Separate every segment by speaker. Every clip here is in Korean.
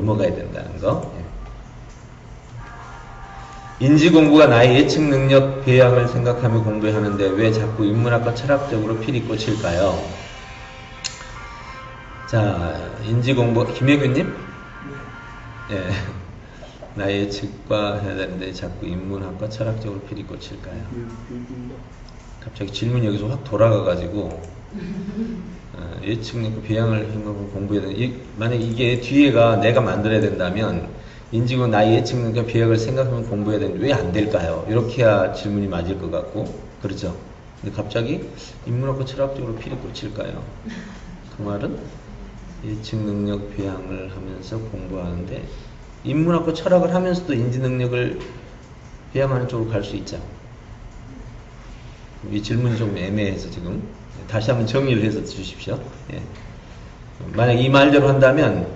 Speaker 1: 넘어가야 된다는 거. 인지 공부가 나의 예측 능력 배양을 생각하며 공부해야 하는데 왜 자꾸 인문학과 철학적으로 필이 꽂힐까요? 자, 인지 공부, 김혜균님? 예. 나의 예측과 해야 되는데 자꾸 인문학과 철학적으로 필이 꽂힐까요? 갑자기 질문이 여기서 확 돌아가가지고 예측 능력 배양을 공부해야 되는데 만약 이게 뒤에가 내가 만들어야 된다면 인지고 나의 예측 능력 배역을 생각하면 공부해야 되는데 왜 안 될까요? 이렇게 해야 질문이 맞을 것 같고, 그렇죠? 근데 갑자기 인문학과 철학적으로 필이 꽂힐까요? 그 말은 예측 능력 배양을 하면서 공부하는데 인문학과 철학을 하면서도 인지 능력을 배양하는 쪽으로 갈 수 있죠. 이 질문이 좀 애매해서 지금 다시 한번 정리를 해서 주십시오. 예. 만약 이 말대로 한다면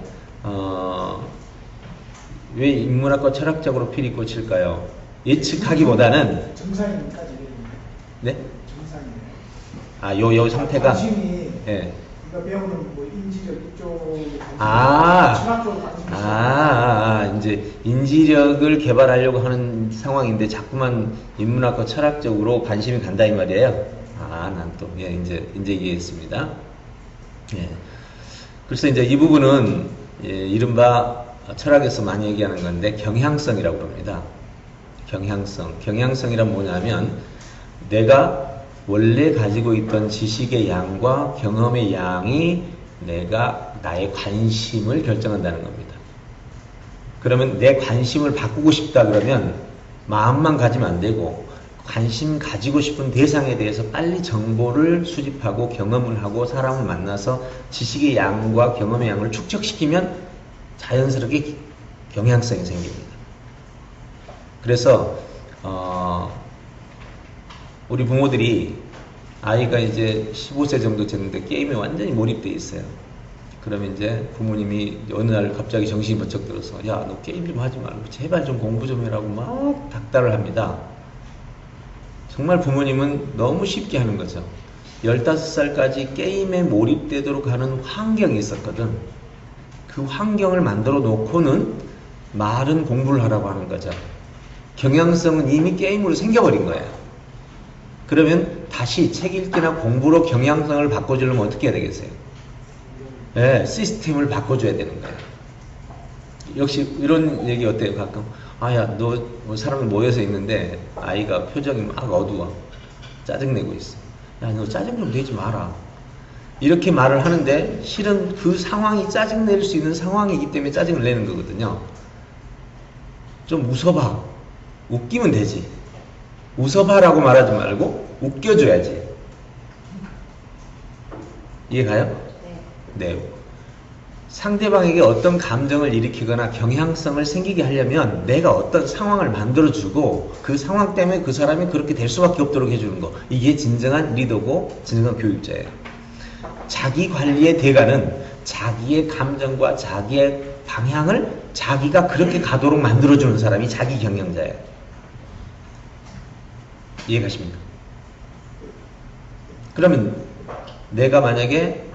Speaker 1: 왜 인문학과 철학적으로 필이 꽂힐까요? 예측하기보다는
Speaker 2: 정상인까지.
Speaker 1: 네?
Speaker 2: 정상이네.
Speaker 1: 요 상태가
Speaker 2: 관심이
Speaker 1: 예.
Speaker 2: 우리가 배우는 뭐 인지력 이쪽에
Speaker 1: 철학적으로
Speaker 2: 관심이
Speaker 1: 이제 인지력을 개발하려고 하는 상황인데 자꾸만 인문학과 철학적으로 관심이 간다 이 말이에요. 난 또 이제 이해했습니다. 예. 그래서 이제 이 부분은 이른바 철학에서 많이 얘기하는 건데 경향성이라고 합니다. 경향성이란 뭐냐면 내가 원래 가지고 있던 지식의 양과 경험의 양이 나의 관심을 결정한다는 겁니다. 그러면 내 관심을 바꾸고 싶다 그러면 마음만 가지면 안 되고 관심 가지고 싶은 대상에 대해서 빨리 정보를 수집하고 경험을 하고 사람을 만나서 지식의 양과 경험의 양을 축적시키면 자연스럽게 경향성이 생깁니다. 그래서 우리 부모들이 아이가 이제 15세 정도 됐는데 게임에 완전히 몰입되어 있어요. 그러면 이제 부모님이 어느 날 갑자기 정신이 번쩍 들어서 야, 너 게임 좀 하지 말고 제발 좀 공부 좀 해라고 막 닥달을 합니다. 정말 부모님은 너무 쉽게 하는 거죠. 15살까지 게임에 몰입되도록 하는 환경이 있었거든. 그 환경을 만들어 놓고는 말은 공부를 하라고 하는 거죠. 경향성은 이미 게임으로 생겨버린 거예요. 그러면 다시 책 읽기나 공부로 경향성을 바꿔주려면 어떻게 해야 되겠어요? 네, 시스템을 바꿔줘야 되는 거예요. 역시 이런 얘기 어때요? 가끔 야, 너 사람들 모여서 있는데 아이가 표정이 막 어두워. 짜증내고 있어. 야, 너 짜증 좀 내지 마라. 이렇게 말을 하는데 실은 그 상황이 짜증낼 수 있는 상황이기 때문에 짜증을 내는 거거든요. 좀 웃어봐. 웃기면 되지. 웃어봐라고 말하지 말고 웃겨줘야지. 이해가요? 네. 상대방에게 어떤 감정을 일으키거나 경향성을 생기게 하려면 내가 어떤 상황을 만들어주고 그 상황 때문에 그 사람이 그렇게 될 수밖에 없도록 해주는 거. 이게 진정한 리더고 진정한 교육자예요. 자기 관리의 대가는 자기의 감정과 자기의 방향을 자기가 그렇게 가도록 만들어주는 사람이 자기 경영자예요. 이해가십니까? 그러면 내가 만약에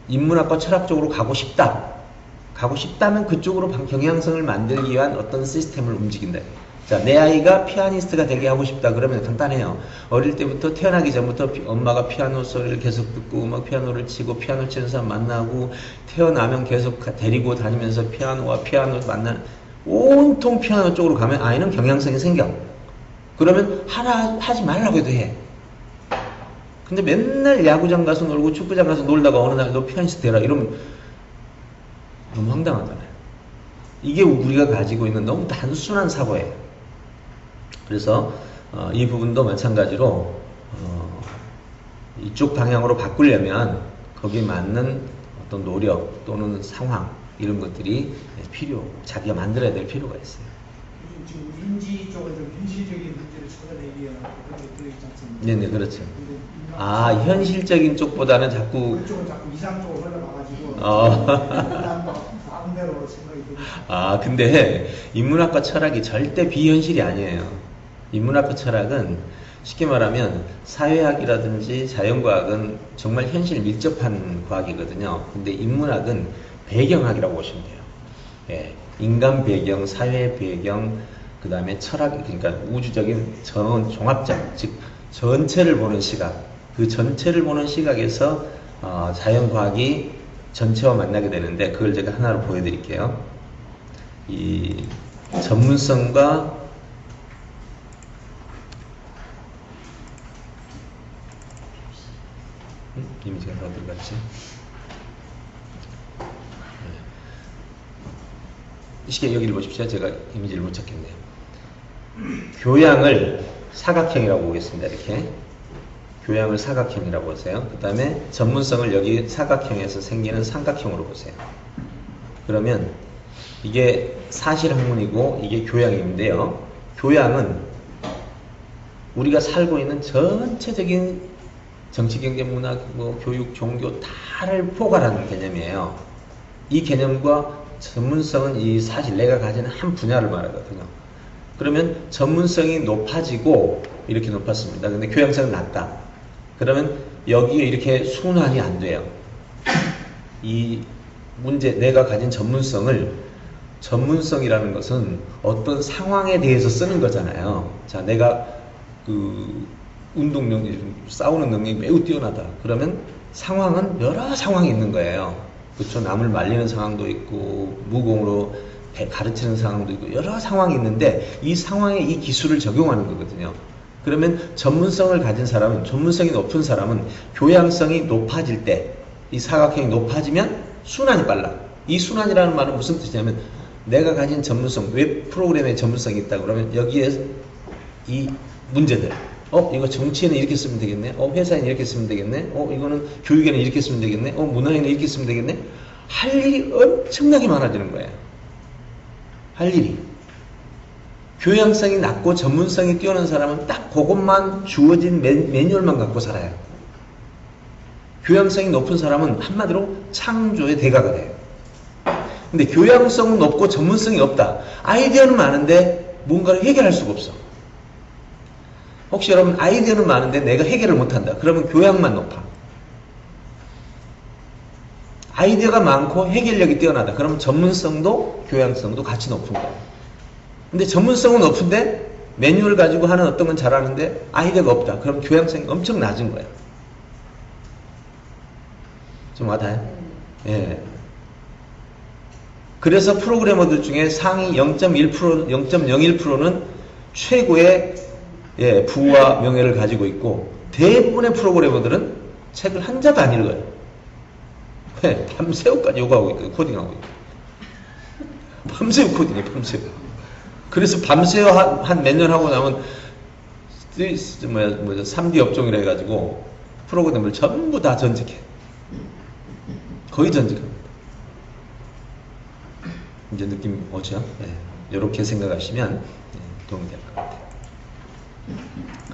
Speaker 1: 인문학과 철학적으로 가고 싶다면 그쪽으로 경향성을 만들기 위한 어떤 시스템을 움직인다. 자, 내 아이가 피아니스트가 되게 하고 싶다 그러면 간단해요. 어릴 때부터 태어나기 전부터 엄마가 피아노 소리를 계속 듣고 막 피아노를 치고 피아노 치는 사람 만나고 태어나면 계속 데리고 다니면서 피아노 만나는 온통 피아노 쪽으로 가면 아이는 경향성이 생겨. 그러면 하나 하지 말라고 해도 해. 근데 맨날 야구장 가서 놀고 축구장 가서 놀다가 어느 날 너 피아니스트 되라 이러면 너무 황당하잖아요. 이게 우리가 가지고 있는 너무 단순한 사고예요. 그래서 이 부분도 마찬가지로 이쪽 방향으로 바꾸려면 거기에 맞는 어떤 노력 또는 상황 이런 것들이 자기가 만들어야 될 필요가 있어요.
Speaker 2: 지금 인지 쪽은 좀 현실적인 문제를 찾아내기 위한 그런 게 들어있지 않습니까?
Speaker 1: 네네, 그렇죠. 현실적인 쪽보다는 자꾸
Speaker 2: 그쪽은 자꾸 이상 쪽으로 흘러가가지고 마음대로 생각이 들어요.
Speaker 1: 근데 인문학과 철학이 절대 비현실이 아니에요. 인문학과 철학은 쉽게 말하면 사회학이라든지 자연과학은 정말 현실 밀접한 과학이거든요. 근데 인문학은 배경학이라고 보시면 돼요. 예, 인간 배경, 사회 배경, 그 다음에 철학, 그러니까 우주적인 종합적, 즉 전체를 보는 시각, 그 전체를 보는 시각에서 자연과학이 전체와 만나게 되는데 그걸 제가 하나로 보여드릴게요. 이 전문성과 이미지가 어디 갔지? 시계 여기를 보십시오. 제가 이미지를 못 찾겠네요. 교양을 사각형이라고 보겠습니다. 이렇게 교양을 사각형이라고 보세요. 그 다음에 전문성을 여기 사각형에서 생기는 삼각형으로 보세요. 그러면 이게 사실학문이고 이게 교양인데요. 교양은 우리가 살고 있는 전체적인 정치, 경제, 문화, 교육, 종교 다를 포괄하는 개념이에요. 이 개념과 전문성은 이 사실 내가 가지는 한 분야를 말하거든요. 그러면 전문성이 높아지고 이렇게 높았습니다. 근데 교양성은 낮다. 그러면 여기에 이렇게 순환이 안 돼요. 이 문제, 내가 가진 전문성이라는 것은 어떤 상황에 대해서 쓰는 거잖아요. 자, 내가 운동 능력, 싸우는 능력이 매우 뛰어나다. 그러면 상황은 여러 상황이 있는 거예요. 그렇죠. 남을 말리는 상황도 있고, 무공으로 가르치는 상황도 있고, 여러 상황이 있는데, 이 상황에 이 기술을 적용하는 거거든요. 그러면 전문성을 가진 사람은, 전문성이 높은 사람은 교양성이 높아질 때, 이 사각형이 높아지면 순환이 빨라. 이 순환이라는 말은 무슨 뜻이냐면, 내가 가진 전문성, 웹 프로그램에 전문성이 있다 그러면 여기에 이 문제들, 이거 정치에는 이렇게 쓰면 되겠네. 회사에는 이렇게 쓰면 되겠네. 이거는 교육에는 이렇게 쓰면 되겠네. 문화에는 이렇게 쓰면 되겠네. 할 일이 엄청나게 많아지는 거예요. 할 일이. 교양성이 낮고 전문성이 뛰어난 사람은 딱 그것만 주어진 매뉴얼만 갖고 살아요. 교양성이 높은 사람은 한마디로 창조의 대가가 돼요. 근데 교양성은 높고 전문성이 없다. 아이디어는 많은데 뭔가를 해결할 수가 없어. 혹시 여러분 아이디어는 많은데 내가 해결을 못한다. 그러면 교양만 높아. 아이디어가 많고 해결력이 뛰어나다. 그러면 전문성도 교양성도 같이 높은 거예요. 근데 전문성은 높은데 매뉴얼 가지고 하는 어떤 건 잘하는데 아이디어가 없다. 그럼 교양성이 엄청 낮은 거예요. 좀 와닿아요? 예. 그래서 프로그래머들 중에 상위 0.1%, 0.01%는 최고의 부와 명예를 가지고 있고 대부분의 프로그래머들은 책을 한 자도 안 읽어요. 왜? 밤새우까지 요구하고 있거든요. 코딩하고 있고. 밤새우 코딩이에요. 밤새우. 그래서 밤새우 한 몇 년 하고 나면 3D 업종이라 해가지고 프로그램을 전부 다 전직해. 거의 전직합니다. 이제 느낌 오죠? 이렇게 생각하시면 도움이 될 것 같아요.